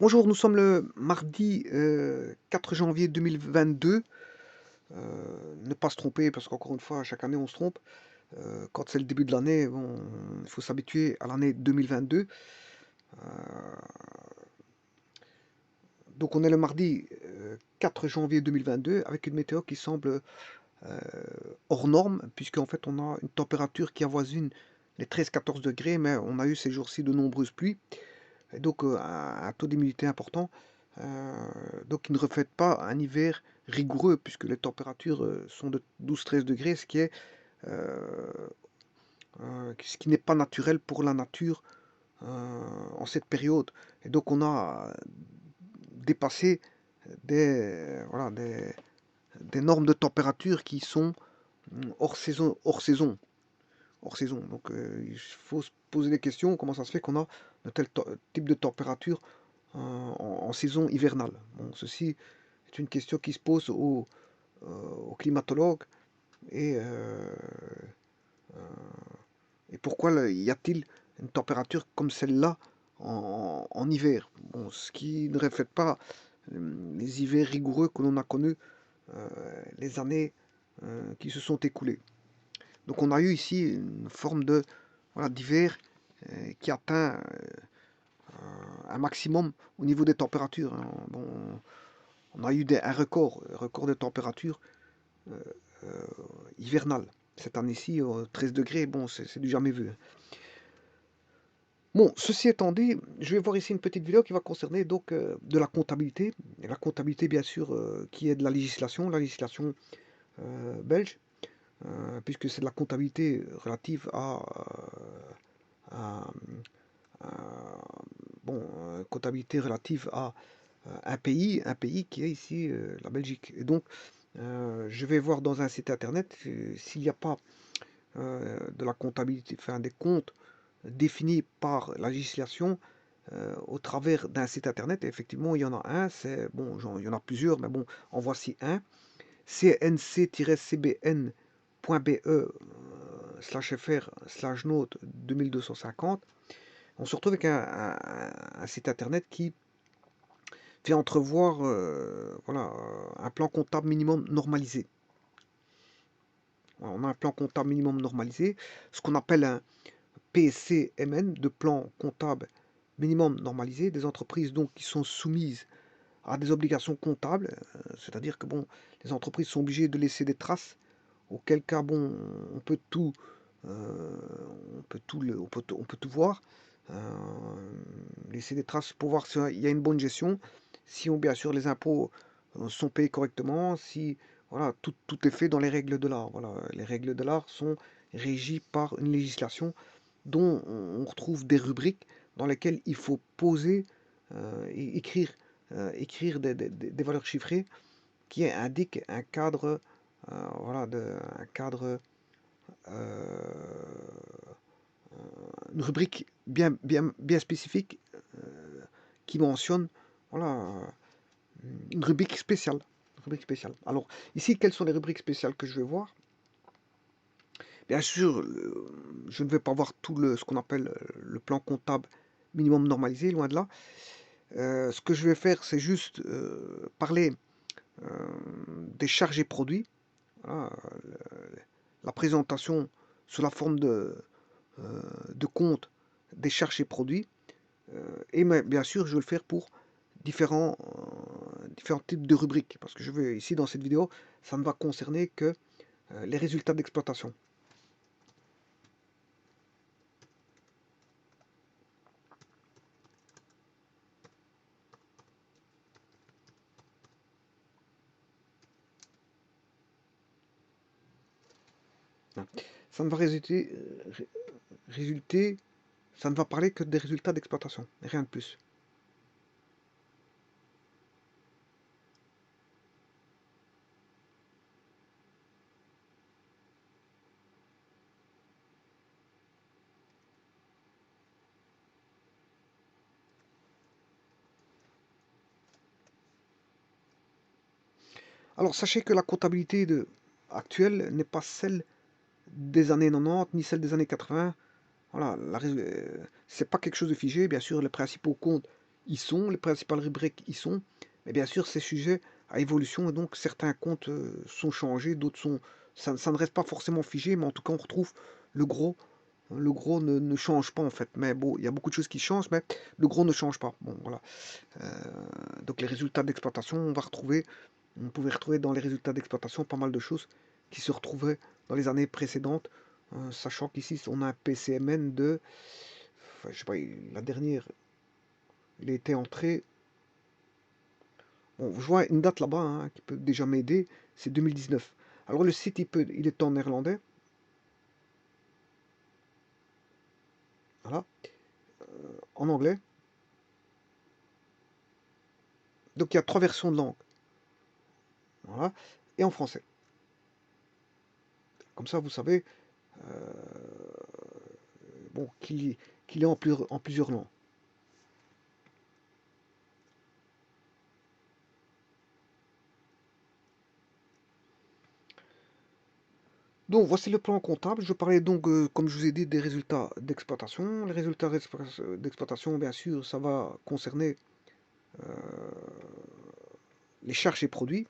Bonjour, nous sommes le mardi 4 janvier 2022. Ne pas se tromper, parce qu'encore une fois, chaque année on se trompe. Quand c'est le début de l'année, bon, il faut s'habituer à l'année 2022. Euh, donc on est le mardi 4 janvier 2022 avec une météo qui semble euh, hors norme, puisqu'en fait on a une température qui avoisine les 13-14 degrés, mais on a eu ces jours-ci de nombreuses pluies. Et donc un taux d'humidité important, euh, donc qui ne reflète pas un hiver rigoureux, puisque les températures sont de 12-13 degrés, euh, ce qui n'est pas naturel pour la nature en cette période. Et donc on a dépassé voilà, des normes de température qui sont hors saison, hors saison, hors saison. Donc il faut se poser des questions, comment ça se fait qu'on a de tel type de température en saison hivernale. Bon, ceci est une question qui se pose aux climatologues et, et pourquoi y a-t-il une température comme celle-là en hiver? Bon, ce qui ne reflète pas les hivers rigoureux que l'on a connus les années qui se sont écoulées. Donc on a eu ici une forme de voilà, d'hiver qui atteint un maximum au niveau des températures, hein. Bon, on a eu un record de température euh, euh, hivernale. Cette année-ci, 13 degrés, bon, c'est du jamais vu. Bon, ceci étant dit, je vais voir ici une petite vidéo qui va concerner donc de la comptabilité. Et la comptabilité, bien sûr, qui est de la législation belge, puisque c'est de la comptabilité relative à, bon, comptabilité relative à un pays qui est ici la Belgique. Et donc, je vais voir dans un site internet s'il n'y a pas de la comptabilité, enfin des comptes définis par la législation au travers d'un site internet. Et effectivement, il y en a un, c'est bon, il y en a plusieurs, mais bon, en voici un, cnc-cbn.be/fr/note 2250. On se retrouve avec un site internet qui fait entrevoir voilà, un plan comptable minimum normalisé. On a un plan comptable minimum normalisé, ce qu'on appelle un PCMN, de plan comptable minimum normalisé, des entreprises donc qui sont soumises à des obligations comptables, c'est-à-dire que bon, les entreprises sont obligées de laisser des traces, auquel cas bon, on peut tout, euh, on peut tout voir, euh, laisser des traces pour voir s'il y a une bonne gestion, si on, bien sûr les impôts sont payés correctement, si voilà, tout est fait dans les règles de l'art. Voilà, les règles de l'art sont régies par une législation dont on retrouve des rubriques dans lesquelles il faut poser et écrire des valeurs chiffrées qui indiquent un cadre, voilà, un cadre, euh, une rubrique bien spécifique qui mentionne voilà, une rubrique spéciale. Rubrique spéciale. Alors, ici, quelles sont les rubriques spéciales que je vais voir? Bien sûr, je ne vais pas voir ce qu'on appelle le plan comptable minimum normalisé, loin de là. Ce que je vais faire, c'est juste parler euh, des charges et produits. Voilà, la présentation sous la forme de compte des charges et produits. Et bien sûr, je vais le faire pour différents types de rubriques. Parce que je veux, ici, dans cette vidéo, ça ne va concerner que les résultats d'exploitation. Ça ne va résulter, ça ne va parler que des résultats d'exploitation, rien de plus. Alors sachez que la comptabilité actuelle n'est pas celle des années 90 ni celle des années 80. Voilà, c'est pas quelque chose de figé. Bien sûr, les principaux comptes y sont, les principales rubriques y sont, mais bien sûr, c'est sujet à évolution et donc certains comptes sont changés, d'autres sont. Ça ne reste pas forcément figé, mais en tout cas, on retrouve le gros. Le gros ne change pas en fait, mais bon, il y a beaucoup de choses qui changent, mais le gros ne change pas. Bon, voilà. Donc les résultats d'exploitation, on pouvait retrouver dans les résultats d'exploitation pas mal de choses qui se retrouvaient dans les années précédentes, sachant qu'ici on a un PCMN de, enfin, je sais pas, la dernière, il a été entré. Bon, je vois une date là-bas hein, qui peut déjà m'aider, c'est 2019. Alors le site, il est en néerlandais, voilà, en anglais. Donc il y a 3 versions de langue, voilà, et en français. Comme ça, vous savez, bon, qu'il est en plusieurs langues. Donc voici le plan comptable. Je parlais donc, comme je vous ai dit, des résultats d'exploitation. Les résultats d'exploitation, bien sûr, ça va concerner les charges et produits.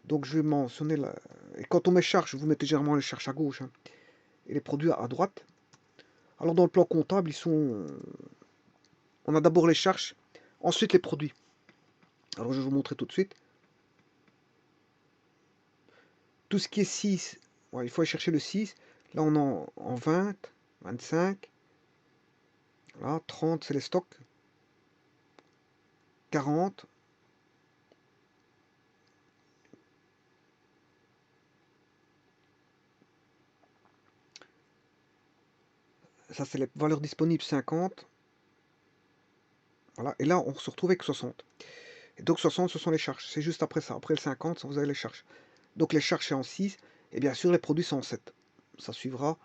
Donc je vais mentionner là. Et quand on met charges, vous mettez généralement les charges à gauche hein, et les produits à droite. Alors dans le plan comptable, on a d'abord les charges, ensuite les produits. Alors je vais vous montrer tout de suite. Tout ce qui est 6, ouais, il faut aller chercher le 6. Là on est en 20, 25, là, 30 c'est les stocks, 40, ça c'est les valeurs disponibles 50, voilà, et là on se retrouve avec 60. Et donc 60 ce sont les charges, c'est juste après ça, après le 50 vous avez les charges. Donc les charges c'est en 6, et bien sûr les produits sont en 7. Ça suivra,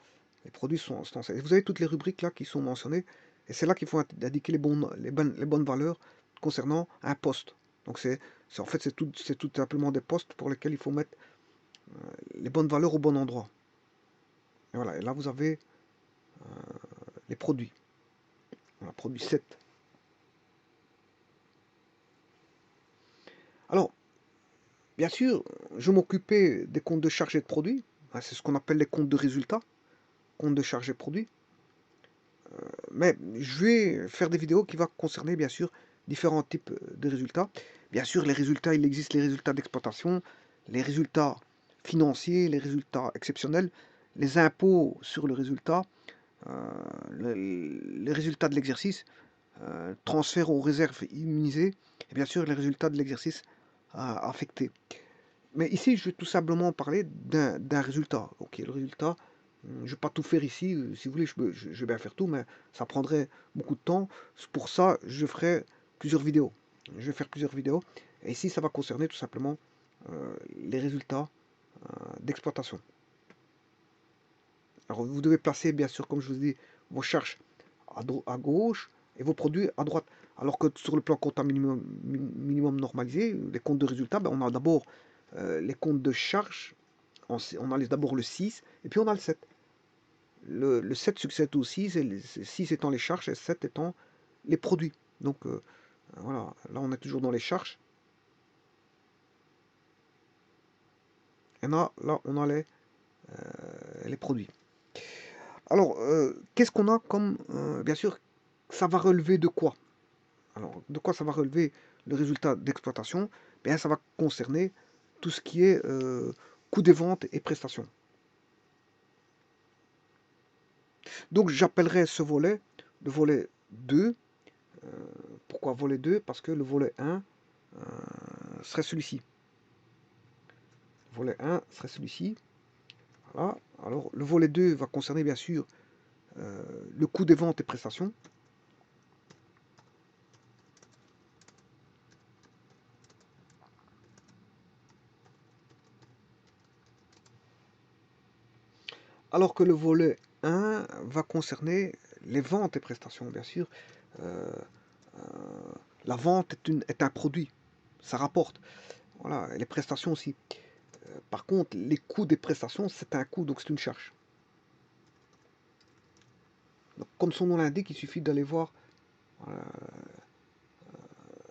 les produits sont en 7. Et vous avez toutes les rubriques là qui sont mentionnées, et c'est là qu'il faut indiquer les bonnes valeurs concernant un poste. Donc en fait c'est tout simplement des postes pour lesquels il faut mettre les bonnes valeurs au bon endroit. Et voilà, et là vous avez les produits. Voilà, produit 7. Alors, bien sûr, je m'occupais des comptes de charge et de produits. C'est ce qu'on appelle les comptes de résultats, comptes de charge et de produits. Mais je vais faire des vidéos qui vont concerner, bien sûr, différents types de résultats. Bien sûr, les résultats, il existe les résultats d'exploitation, les résultats financiers, les résultats exceptionnels, les impôts sur le résultat, euh, les résultats de l'exercice, transfert aux réserves immunisées, et bien sûr les résultats de l'exercice affecté. Mais ici, je vais tout simplement parler d'un résultat. Ok, le résultat, je ne vais pas tout faire ici. Si vous voulez, je vais bien faire tout, mais ça prendrait beaucoup de temps. Pour ça, je ferai plusieurs vidéos. Je vais faire plusieurs vidéos. Et ici, ça va concerner tout simplement les résultats d'exploitation. Alors, vous devez placer, bien sûr, comme je vous dis, vos charges à gauche et vos produits à droite. Alors que sur le plan comptable minimum normalisé, les comptes de résultats, ben, on a d'abord les comptes de charges, on a d'abord le 6 et puis on a le 7. Le 7 succède au 6, et le 6 étant les charges et 7 étant les produits. Donc voilà, là on est toujours dans les charges. Et là on a les produits. Alors, qu'est-ce qu'on a comme... bien sûr, ça va relever de quoi? Alors, de quoi ça va relever le résultat d'exploitation? Bien, ça va concerner tout ce qui est coût des ventes et prestations. Donc, j'appellerai ce volet le volet 2. Pourquoi volet 2? Parce que le volet 1 serait celui-ci. Le volet 1 serait celui-ci. Voilà. Alors, le volet 2 va concerner, bien sûr, le coût des ventes et prestations. Alors que le volet 1 va concerner les ventes et prestations, bien sûr. Euh, la vente est un produit, ça rapporte. Voilà, et les prestations aussi. Par contre, les coûts des prestations, c'est un coût, donc c'est une charge. Donc, comme son nom l'indique, il suffit d'aller voir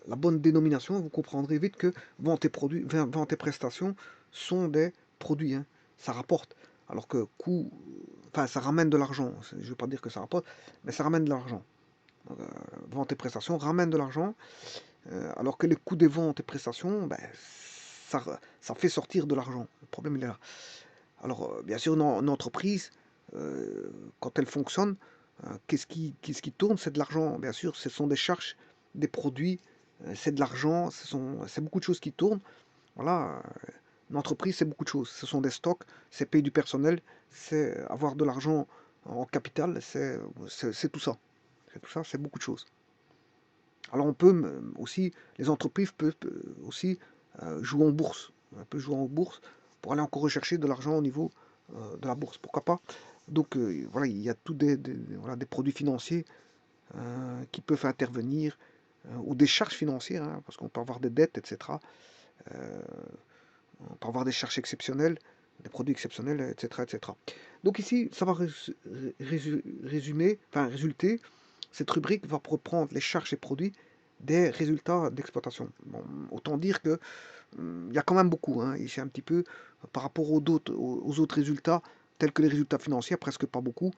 la bonne dénomination, vous comprendrez vite que vente et prestations sont des produits, hein. Ça rapporte. Alors que coût, enfin ça ramène de l'argent. Je ne veux pas dire que ça rapporte, mais ça ramène de l'argent. Vente et prestations ramènent de l'argent, alors que les coûts des ventes et prestations, ben, ça fait sortir de l'argent. Le problème il est là. Alors bien sûr, une entreprise, quand elle fonctionne, qu'est-ce qui tourne? C'est de l'argent. Bien sûr, ce sont des charges, des produits, c'est de l'argent, c'est beaucoup de choses qui tournent. Voilà, une entreprise, c'est beaucoup de choses. Ce sont des stocks, c'est payer du personnel, c'est avoir de l'argent en capital, c'est tout ça. C'est tout ça, c'est beaucoup de choses. Alors on peut aussi, les entreprises peuvent aussi jouer en bourse. On peut jouer en bourse pour aller encore rechercher de l'argent au niveau de la bourse. Pourquoi pas? Donc voilà, il y a tous voilà, des produits financiers qui peuvent intervenir, ou des charges financières, hein, parce qu'on peut avoir des dettes, etc. Euh, on peut avoir des charges exceptionnelles, des produits exceptionnels, etc., etc. Donc ici, ça va résumer, enfin résulter, cette rubrique va reprendre les charges et produits des résultats d'exploitation. Bon, autant dire que il y a quand même beaucoup, hein, ici un petit peu, par rapport aux autres résultats, tels que les résultats financiers, presque pas beaucoup,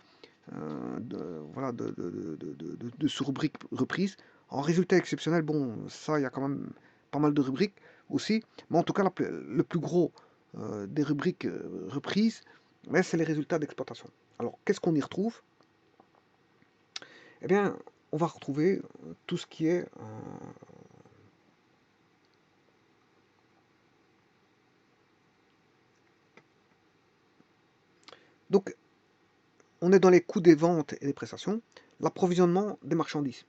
voilà, de sous-rubriques reprises. En résultat exceptionnel, bon, ça, il y a quand même pas mal de rubriques aussi, mais en tout cas, le plus gros des rubriques reprises, mais c'est les résultats d'exploitation. Alors, qu'est-ce qu'on y retrouve? Eh bien, on va retrouver tout ce qui est donc, on est dans les coûts des ventes et des prestations, l'approvisionnement des marchandises.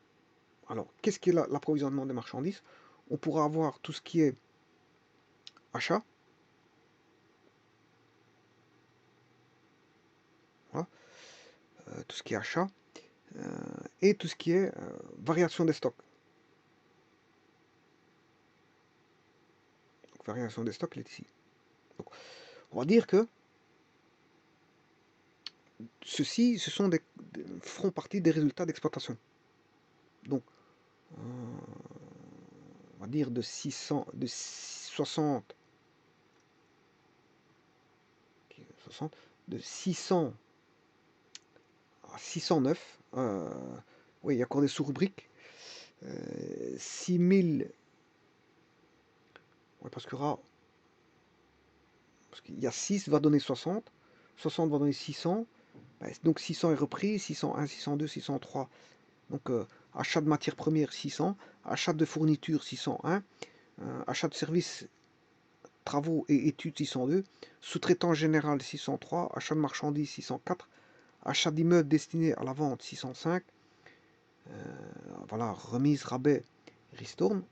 Alors, qu'est-ce qui est l'approvisionnement des marchandises? On pourra avoir tout ce qui est achat, voilà, tout ce qui est achat, et tout ce qui est variation des stocks. Donc, variation des stocks, elle est ici. Donc, on va dire que ceci, feront partie des résultats d'exploitation. Donc, on va dire de 60, de 600 à 609. Oui, il y a encore des sous-rubriques. 6000, ouais, parce qu'il y a 6 va donner 60, 60 va donner 600, donc 600 est repris, 601, 602, 603. Donc achat de matières premières 600, achat de fournitures 601, achat de services, travaux et études 602, sous-traitant général 603, achat de marchandises 604, achat d'immeubles destinés à la vente 605, voilà, remise, rabais, ristourne,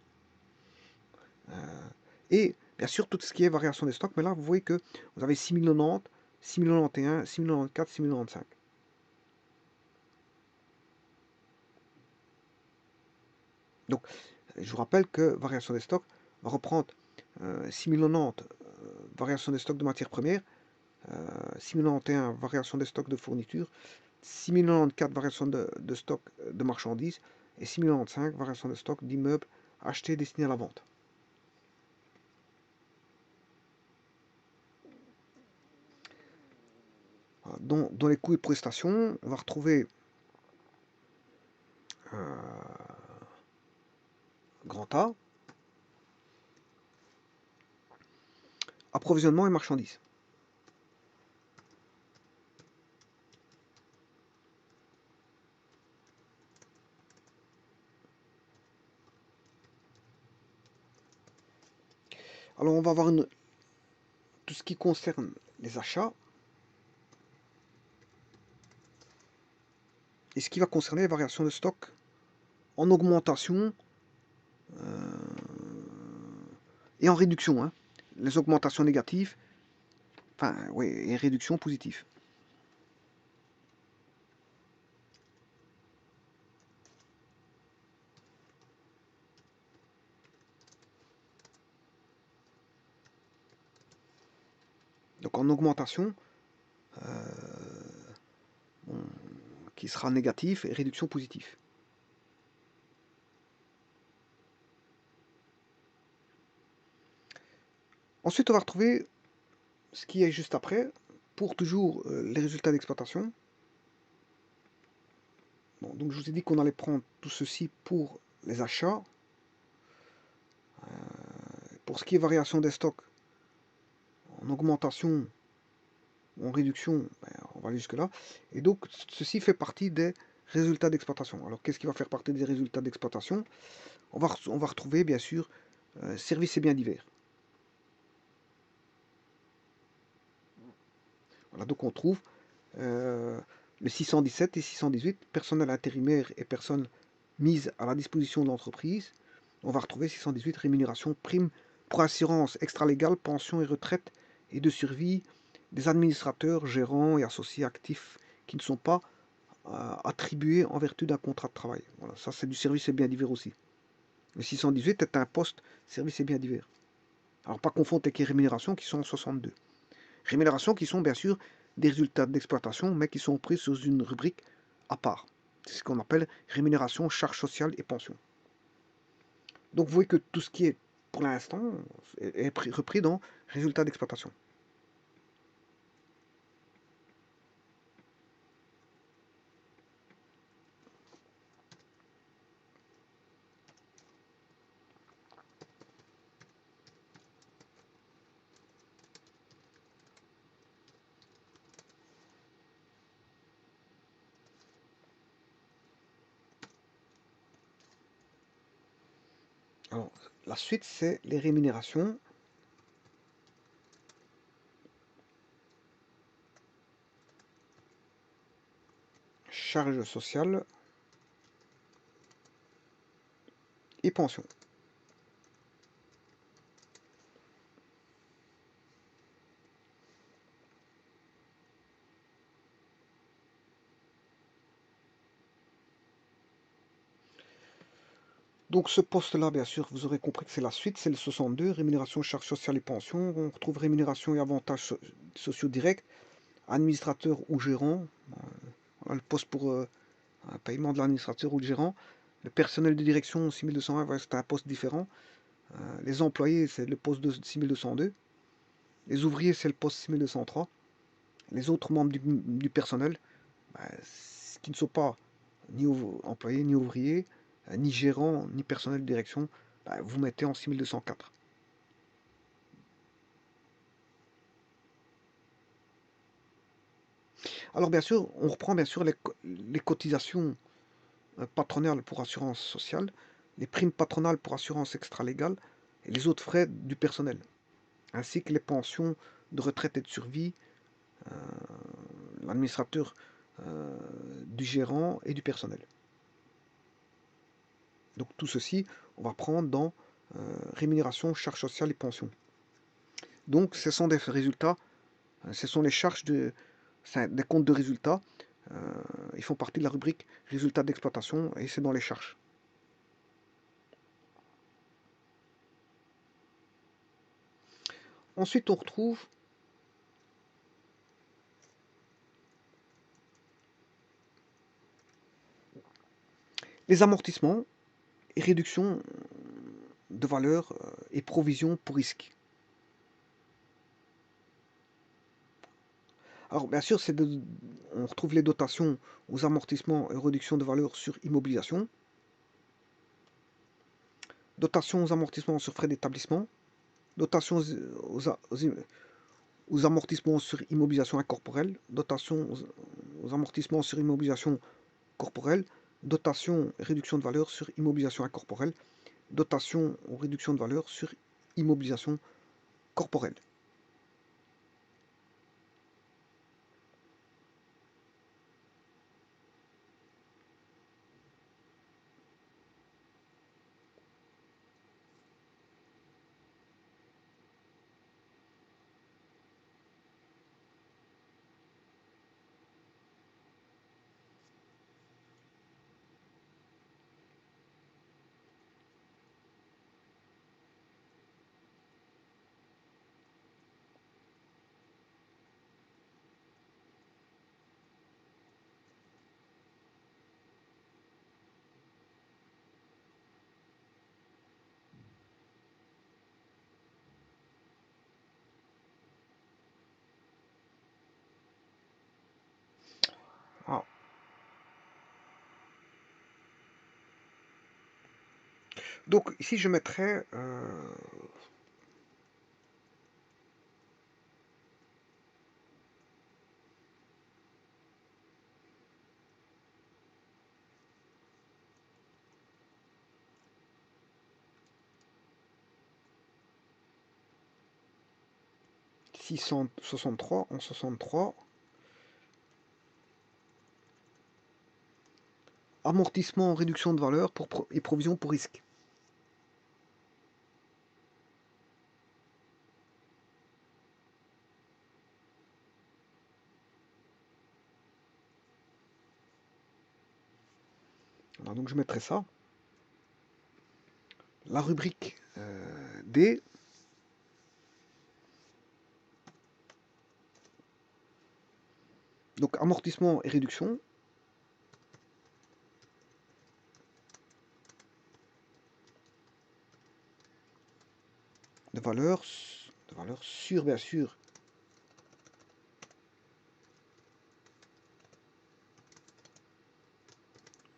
et bien sûr tout ce qui est variation des stocks, mais là vous voyez que vous avez 6090, 6091, 6094, 6095. Donc je vous rappelle que variation des stocks va reprendre 6090, variation des stocks de matières premières, 6091, variation des stocks de fournitures, 6094, variation de stock de marchandises, et 6095, variation de stock d'immeubles achetés destinés à la vente. Dans les coûts et prestations, on va retrouver grand A, approvisionnement et marchandises. Alors on va avoir tout ce qui concerne les achats, et ce qui va concerner les variations de stock en augmentation et en réduction, hein. Les augmentations négatives, enfin oui, et réduction positive. Donc en augmentation, bon, qui sera négatif, et réduction positive. Ensuite, on va retrouver ce qui est juste après, pour toujours les résultats d'exploitation. Bon, donc je vous ai dit qu'on allait prendre tout ceci pour les achats. Pour ce qui est variation des stocks, en augmentation ou en réduction, ben, on va aller jusque-là. Et donc, ceci fait partie des résultats d'exploitation. Alors, qu'est-ce qui va faire partie des résultats d'exploitation? On va retrouver, bien sûr, services et biens divers. Voilà, donc on trouve le 617 et 618, personnel intérimaire et personnes mises à la disposition de l'entreprise. On va retrouver 618, rémunération, prime pour assurance extra-légale, pension et retraite et de survie des administrateurs, gérants et associés actifs qui ne sont pas attribués en vertu d'un contrat de travail. Voilà, ça c'est du service et biens divers aussi. Le 618 est un poste service et biens divers. Alors pas confondre avec les rémunérations qui sont en 62. Rémunérations qui sont bien sûr des résultats d'exploitation, mais qui sont pris sous une rubrique à part. C'est ce qu'on appelle rémunération, charges sociales et pensions. Donc vous voyez que tout ce qui est pour l'instant est repris dans résultats d'exploitation. Alors, la suite, c'est les rémunérations. Charges sociales et pensions. Donc ce poste-là, bien sûr, vous aurez compris que c'est la suite, c'est le 62, rémunération, charges sociales et pensions. On retrouve rémunération et avantages sociaux directs, administrateur ou gérant. Voilà, le poste pour un paiement de l'administrateur ou le gérant. Le personnel de direction 6201, c'est un poste différent. Les employés, c'est le poste de 6202. Les ouvriers, c'est le poste 6203. Les autres membres du personnel, ben, qui ne sont pas ni employés, ni ouvriers, ni gérants, ni personnel de direction, ben, vous mettez en 6204. Alors bien sûr, on reprend bien sûr les cotisations patronales pour assurance sociale, les primes patronales pour assurance extra-légale et les autres frais du personnel, ainsi que les pensions de retraite et de survie, euh, l'administrateur, du gérant et du personnel. Donc tout ceci, on va prendre dans rémunération, charges sociales et pensions. Donc ce sont des résultats, ce sont les charges des comptes de résultats. Ils font partie de la rubrique résultats d'exploitation et c'est dans les charges. Ensuite, on retrouve les amortissements et réductions de valeur et provisions pour risque. Alors, bien sûr, on retrouve les dotations aux amortissements et réductions de valeur sur immobilisation, dotations aux amortissements sur frais d'établissement, dotations aux amortissements sur immobilisation incorporelle, dotations aux amortissements sur immobilisation corporelle, dotation et réduction de valeur sur immobilisation incorporelle, dotation ou réduction de valeur sur immobilisation corporelle. Donc ici je mettrais 663 en 63. Amortissement en réduction de valeur et provision pour risque. Alors, donc je mettrai ça. La rubrique D. Donc amortissement et réduction. De valeur sur, bien sûr,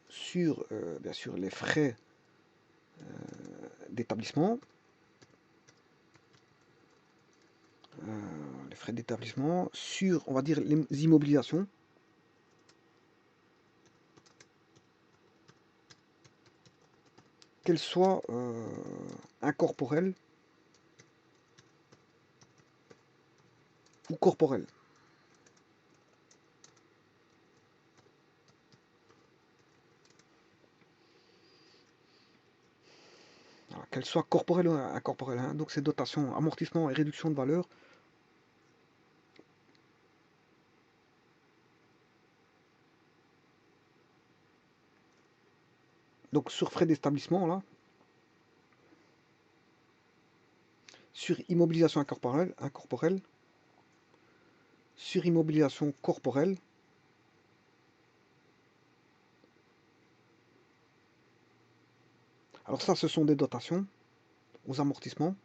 sur bien sûr les frais d'établissement. Les frais d'établissement sur, on va dire, les immobilisations. Qu'elles soient incorporelles ou corporelles. Qu'elles soient corporelles ou incorporelles. Hein. Donc c'est dotation, amortissement et réduction de valeur. Donc sur frais d'établissement, là, sur immobilisation incorporelle, sur immobilisation corporelle, alors ça, ce sont des dotations aux amortissements.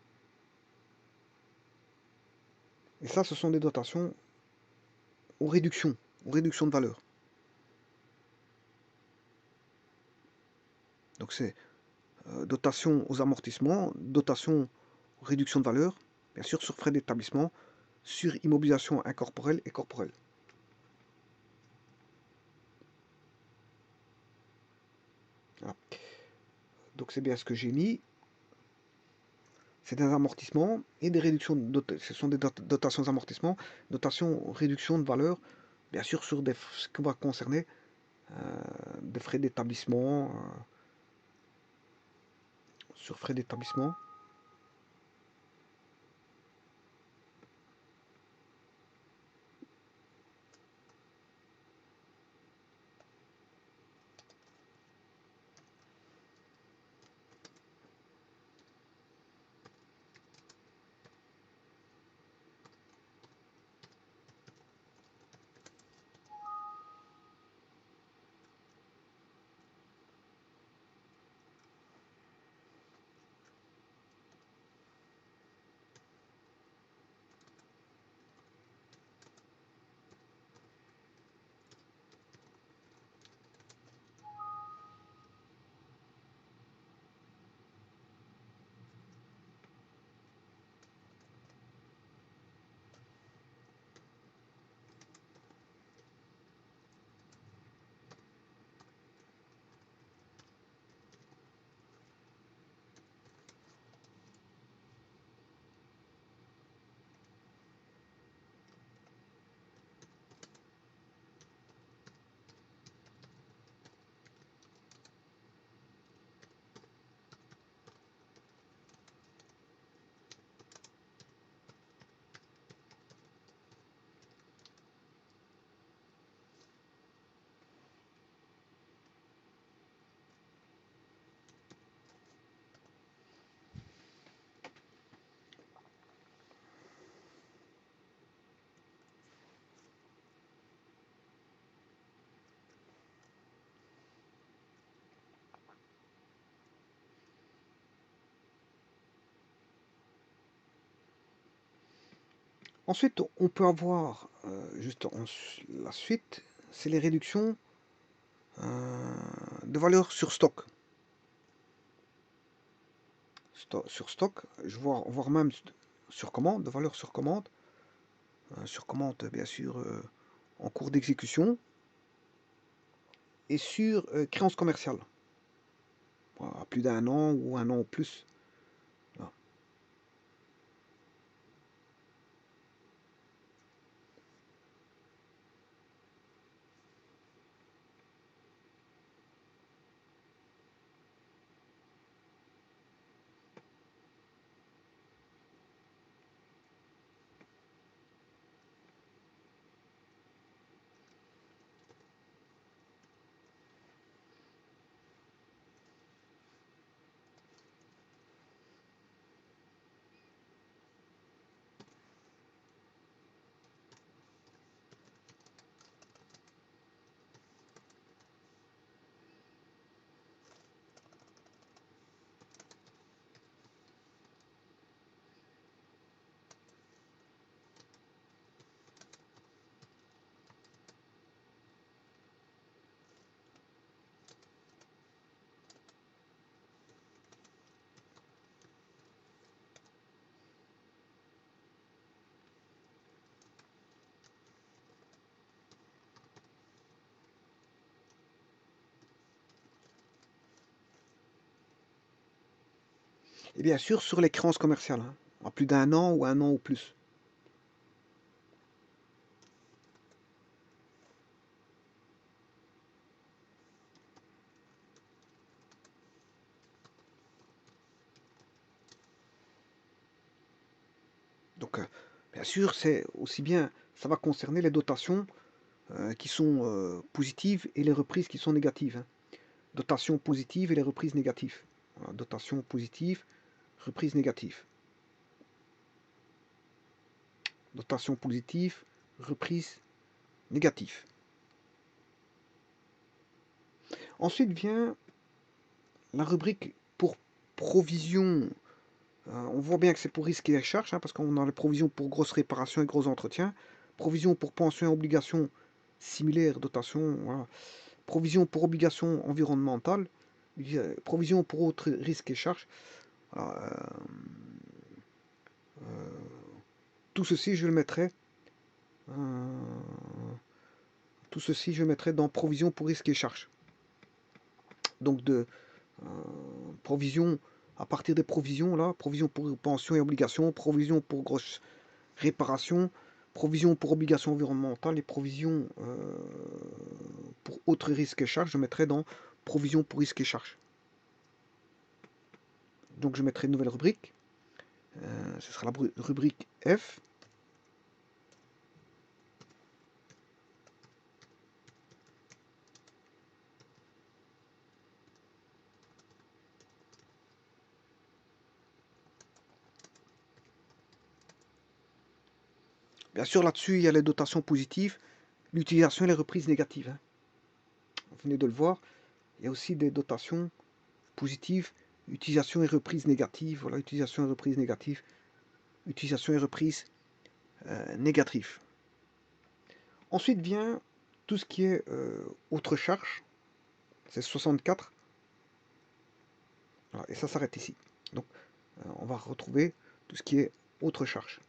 Et ça, ce sont des dotations aux réductions de valeur. Donc c'est dotation aux amortissements, dotation aux réductions de valeur, bien sûr sur frais d'établissement, sur immobilisation incorporelle et corporelle. Voilà. Donc c'est bien ce que j'ai mis. C'est des amortissements et des réductions ce sont des dotations d'amortissement, dotations réduction de valeur, bien sûr sur ce qui va concerner des frais d'établissement, sur frais d'établissement. Ensuite, on peut avoir, juste la suite, c'est les réductions de valeur sur stock. sur stock, voire même sur commande, de valeur sur commande. Sur commande, bien sûr, en cours d'exécution. Et sur créance commerciale. À plus d'un an ou un an ou plus. Voilà. Et bien sûr, sur les créances commerciales, hein, à plus d'un an ou un an ou plus. Donc, bien sûr, c'est aussi bien, ça va concerner les dotations qui sont positives et les reprises qui sont négatives. Hein. Dotation positive et les reprises négatives. Voilà, dotation positive, reprise négative. Dotation positive, reprise négative. Ensuite vient la rubrique pour provision. On voit bien que c'est pour risques et charges, hein, parce qu'on a les provisions pour grosses réparations et gros entretiens. Provision pour pensions et obligations similaires, dotation. Voilà. Provision pour obligations environnementales. Provision pour autres risques et charges. Voilà, tout ceci, je le mettrai. Tout ceci, je le mettrai dans provision pour risques et charges. Donc de provision à partir des provisions là, provision pour pensions et obligations, provision pour grosses réparations, provision pour obligations environnementales et provision pour autres risques et charges, je mettrai dans provision pour risques et charges. Donc je mettrai une nouvelle rubrique. Ce sera la rubrique F. Bien sûr, là-dessus, il y a les dotations positives, l'utilisation et les reprises négatives. Hein. Vous venez de le voir. Il y a aussi des dotations positives, utilisation et reprise négative. Voilà, utilisation et reprise négative. Utilisation et reprise négative. Ensuite vient tout ce qui est autre charge. C'est 64. Voilà, et ça s'arrête ici. Donc, on va retrouver tout ce qui est autre charge.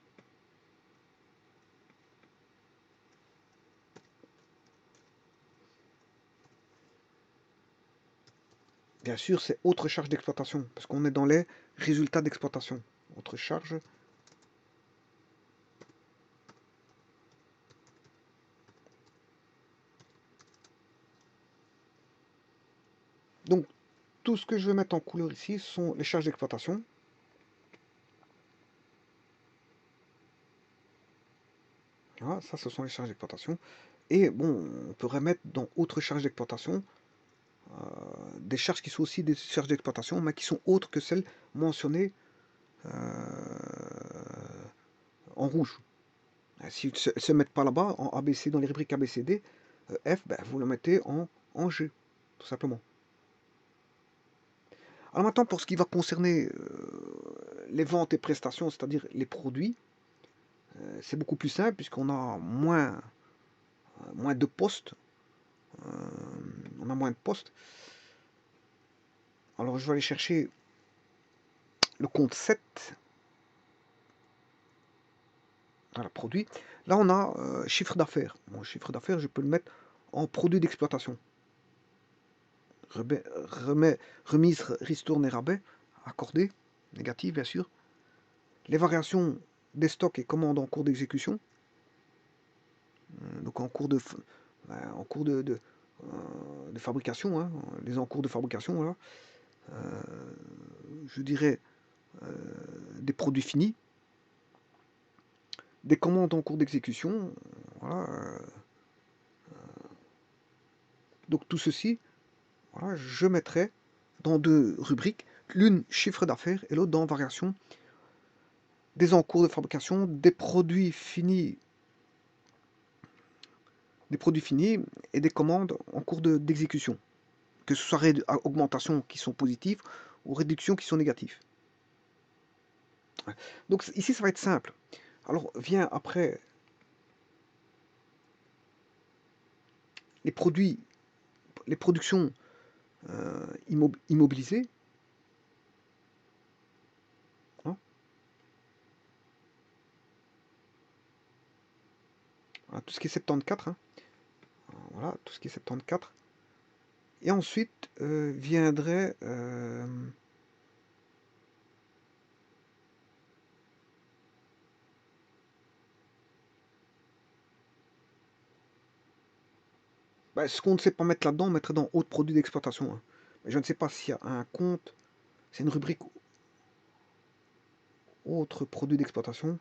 Bien sûr, c'est autre charge d'exploitation, parce qu'on est dans les résultats d'exploitation. Autre charge. Donc, tout ce que je vais mettre en couleur ici sont les charges d'exploitation. Voilà, ça, ce sont les charges d'exploitation. Et bon, on peut remettre dans autre charge d'exploitation des charges qui sont aussi des charges d'exploitation, mais qui sont autres que celles mentionnées en rouge. Si elles ne se mettent pas là-bas, en ABC, dans les rubriques ABCD, F, ben, vous le mettez en G, tout simplement. Alors maintenant, pour ce qui va concerner les ventes et prestations, c'est-à-dire les produits, c'est beaucoup plus simple puisqu'on a moins de postes. On a moins de postes. Alors je vais aller chercher le compte 7, voilà, produit. Là, on a chiffre d'affaires. Mon chiffre d'affaires, je peux le mettre en produit d'exploitation. Remise, ristourne et rabais, accordé, négatif, bien sûr. Les variations des stocks et commandes en cours d'exécution, donc en cours de fabrication, hein, les en cours de fabrication, voilà. Je dirais des produits finis, des commandes en cours d'exécution, voilà. Donc tout ceci, voilà, je mettrai dans deux rubriques, l'une chiffre d'affaires et l'autre dans variation des en cours de fabrication, des produits finis et des commandes en cours d'exécution, que ce soit augmentations qui sont positives ou réductions qui sont négatives. Donc ici, ça va être simple. Alors vient après les produits, les productions immobilisées, hein. Voilà, tout ce qui est 74, hein. Voilà, tout ce qui est 74. Et ensuite viendrait bah, ce qu'on ne sait pas mettre là-dedans, on mettrait dans autres produits d'exploitation, hein. Mais je ne sais pas s'il y a un compte, c'est une rubrique autres produits d'exploitation.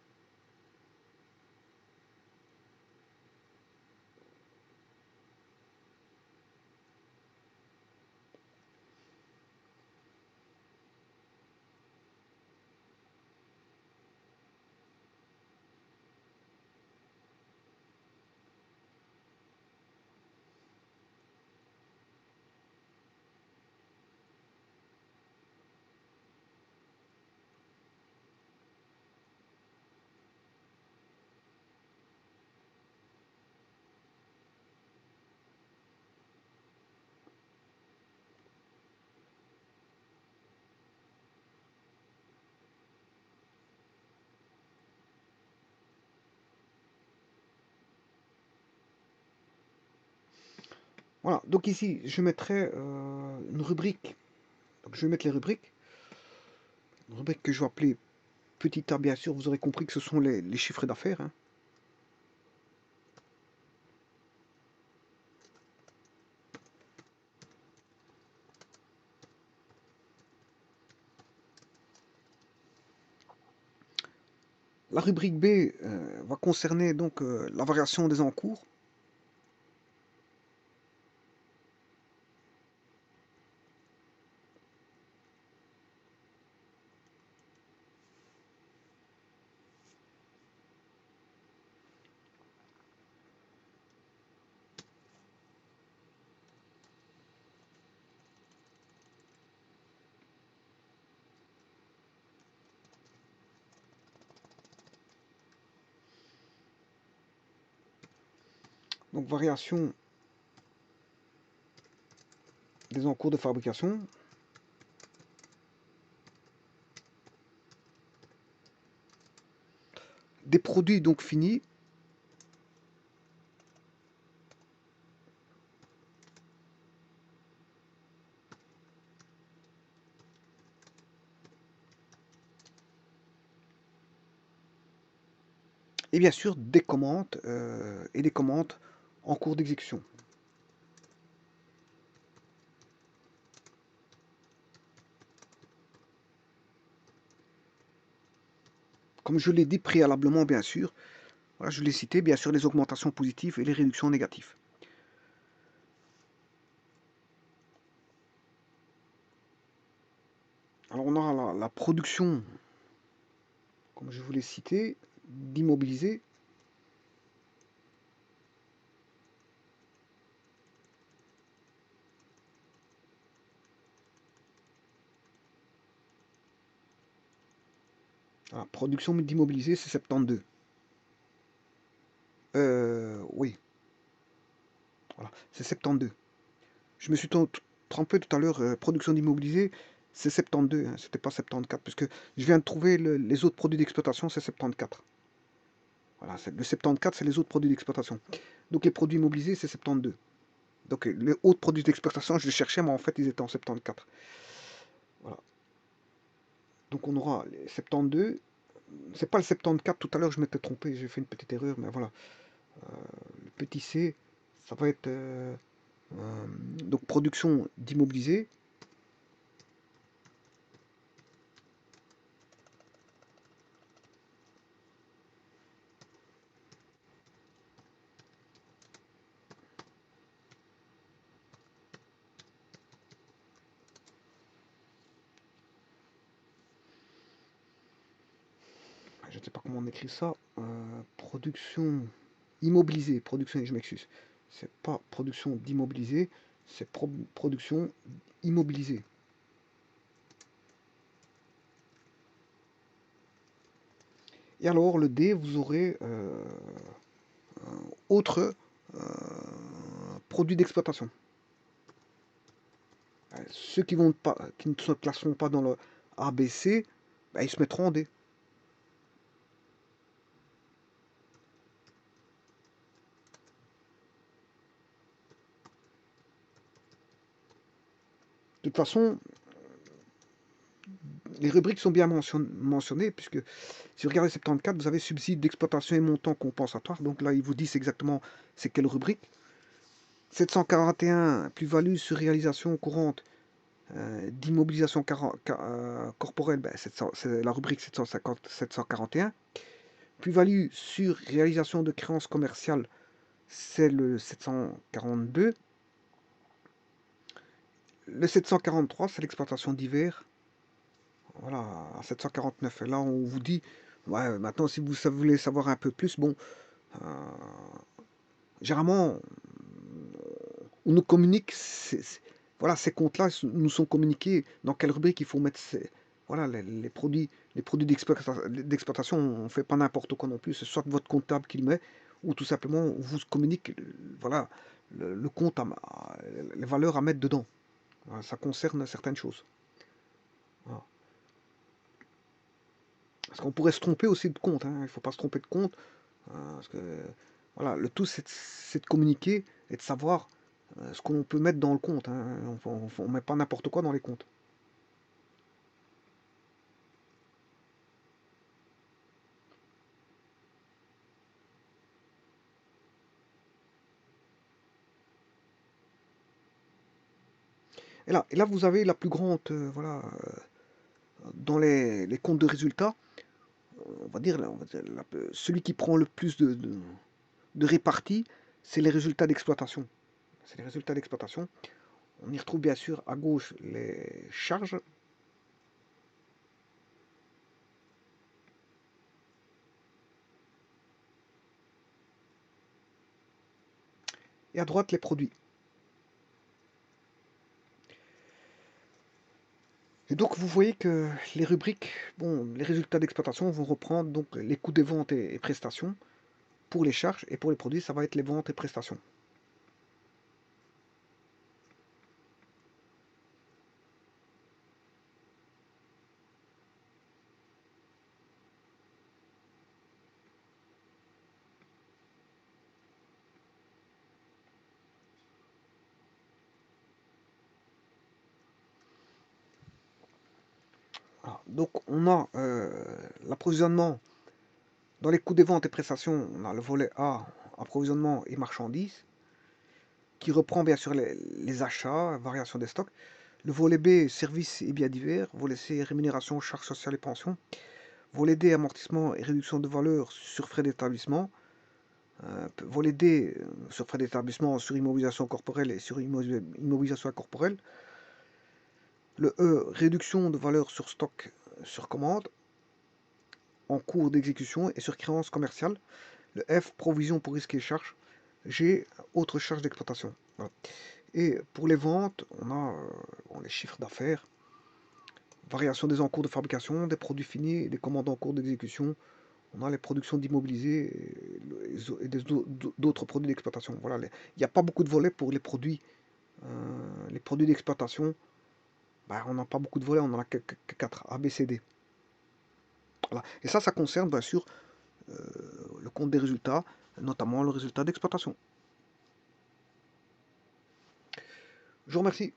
Voilà, donc ici, je mettrai une rubrique. Donc je vais mettre les rubriques. Une rubrique que je vais appeler petit a, bien sûr, vous aurez compris que ce sont les chiffres d'affaires, hein. La rubrique B va concerner donc la variation des encours. Donc variation des encours de fabrication. Des produits donc finis. Et bien sûr des commandes et des commandes en cours d'exécution. Comme je l'ai dit préalablement, bien sûr, voilà, je l'ai cité, bien sûr, les augmentations positives et les réductions négatives. Alors on a la production, comme je vous l'ai cité, d'immobiliser. La production d'immobiliser, c'est 72. Oui, voilà, c'est 72. Je me suis trompé tout à l'heure, production d'immobiliser, C'est 72, hein, c'était pas 74, puisque je viens de trouver les autres produits d'exploitation, c'est 74. Voilà, le 74, c'est les autres produits d'exploitation. Donc les produits immobilisés, c'est 72. Donc les autres produits d'exploitation, je les cherchais, mais en fait, ils étaient en 74. Voilà. Donc on aura les 72. C'est pas le 74, tout à l'heure, je m'étais trompé, j'ai fait une petite erreur, mais voilà. Le petit C, ça va être euh, donc production d'immobilisés. Je ne sais pas comment on écrit ça. Production immobilisée. Production, je m'excuse. C'est pas production d'immobilisé, c'est production immobilisée. Et alors, le D, vous aurez autre produit d'exploitation. Ceux qui ne se classeront pas dans le ABC, ben, ils se mettront en D. De toute façon, les rubriques sont bien mentionnées, puisque si vous regardez 74, vous avez subside d'exploitation et montant compensatoire. Donc là, ils vous disent exactement c'est quelle rubrique. 741, plus-value sur réalisation courante d'immobilisation corporelle, ben, c'est la rubrique 741. Plus-value sur réalisation de créances commerciales, c'est le 742. Le 743, c'est l'exploitation d'hiver. Voilà, à 749. Et là, on vous dit, ouais, maintenant, si vous voulez savoir un peu plus, bon, euh, généralement, on nous communique, voilà, ces comptes-là nous sont communiqués dans quelle rubrique il faut mettre voilà, les produits d'exploitation, on ne fait pas n'importe quoi non plus, c'est soit votre comptable qui le met, ou tout simplement on vous communique voilà, le compte, les valeurs à mettre dedans. Voilà, ça concerne certaines choses. Voilà. Parce qu'on pourrait se tromper aussi de compte, hein, il ne faut pas se tromper de compte, parce que voilà, le tout c'est de communiquer et de savoir ce qu'on peut mettre dans le compte, hein. On ne met pas n'importe quoi dans les comptes. Et là, vous avez la plus grande, voilà, dans les comptes de résultats, on va dire celui qui prend le plus de répartie, c'est les résultats d'exploitation. C'est les résultats d'exploitation. On y retrouve bien sûr à gauche les charges et à droite les produits. Et donc vous voyez que les rubriques, bon, les résultats d'exploitation vont reprendre donc les coûts des ventes et prestations pour les charges, et pour les produits, ça va être les ventes et prestations. Voilà. Donc on a l'approvisionnement dans les coûts des ventes et prestations, on a le volet A, approvisionnement et marchandises, qui reprend bien sûr les achats, variation des stocks. Le volet B, services et biens divers. Volet C, rémunération, charges sociales et pensions. Volet D, amortissement et réduction de valeur sur frais d'établissement. Volet D, sur frais d'établissement, sur immobilisation corporelle et sur immobilisation incorporelle. Le E, réduction de valeur sur stock sur commande, en cours d'exécution et sur créance commerciale. Le F, provision pour risques et charges. G, autres charges d'exploitation. Voilà. Et pour les ventes, on a les chiffres d'affaires, variation des encours de fabrication, des produits finis et des commandes en cours d'exécution. On a les productions d'immobiliser et d'autres produits d'exploitation. Voilà, il n'y a pas beaucoup de volets pour les produits d'exploitation. bah, on n'a pas beaucoup de volets, on en a que 4, A, B, C, D. Voilà. Et ça concerne bien sûr le compte des résultats, notamment le résultat d'exploitation. Je vous remercie.